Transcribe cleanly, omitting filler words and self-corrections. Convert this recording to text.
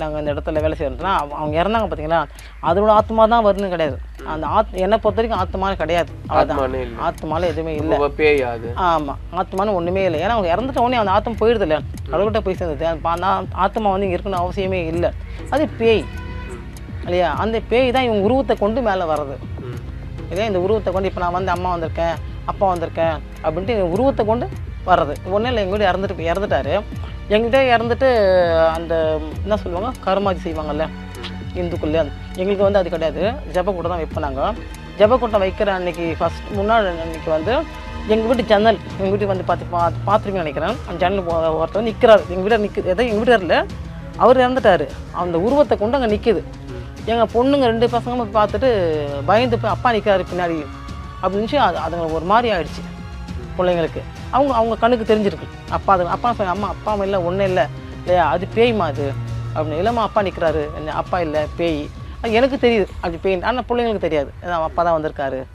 நாங்கள் இந்த இடத்துல வேலை செய்கிறோம்னா அவங்க இறந்தாங்க பார்த்தீங்களா, அதோட ஆத்மா தான் வருதுன்னு கிடையாது. அந்த என்னை பொறுத்த வரைக்கும் ஆத்மானு கிடையாது. அவ்வளோதான், ஆத்மால எதுவுமே இல்லை. ஆமாம், ஆத்மானு ஒன்றுமே இல்லை. ஏன்னா அவங்க இறந்துட்ட உடனே அந்த ஆத்மா போயிடுது இல்லை, கடவுள்கிட்ட போய் சேர்ந்தது. ஆத்மா வந்து இங்கே இருக்கணும்னு அவசியமே இல்லை. அது பேய் இல்லையா? அந்த பேய் தான் இவங்க உருவத்தை கொண்டு மேலே வர்றது இல்லையா? இந்த உருவத்தை கொண்டு இப்போ நான் வந்து அம்மா வந்திருக்கேன், அப்பா வந்திருக்கேன் அப்படின்ட்டு உருவத்தை கொண்டு வர்றது. ஒன்றும் இல்லை, எங்கள் வீடு இறந்துட்டாரு. எங்கள்கிட்ட இறந்துட்டு அந்த என்ன சொல்லுவாங்க, கருமாதி செய்வாங்கல்ல இந்துக்குள்ளே, எங்களுக்கு வந்து அது கிடையாது. ஜபக்கூட்டம் தான் வைப்போம். நாங்கள் ஜபக்கூட்டம் வைக்கிற அன்றைக்கி முன்னாள் அன்றைக்கி வந்து எங்கள் வீட்டு ஜன்னல், எங்கள் வீட்டுக்கு வந்து பார்த்துருப்பீங்கன்னு நினைக்கிறேன். அந்த ஜன்னல் ஒருத்தர் வந்து நிற்கிறாரு. எங்கள் வீட்டில் எதாவது எங்கள் வீட்டில் அவர் இறந்துட்டார். அந்த உருவத்தை கொண்டு அங்கே நிற்கிது. எங்கள் பொண்ணுங்க 2 பசங்களும் பார்த்துட்டு பயந்து போய் அப்பா நிற்கிறாரு பின்னாடி அப்படின்னு அதுங்க ஒரு மாதிரி ஆகிடுச்சு பிள்ளைங்களுக்கு. அவங்க கண்ணுக்கு தெரிஞ்சிருக்கு. அப்பா சொன்ன அம்மா அப்பா இல்லை ஒன்றும் இல்லை இல்லையா, அது பேய்மா அது அப்படின்னு. இல்லைம்மா அப்பா நிற்கிறாரு, அப்பா இல்லை பேய். அது எனக்கு தெரியுது அது பேய், ஆனால் பிள்ளைங்களுக்கு தெரியாது, அப்பா தான் வந்திருக்காரு.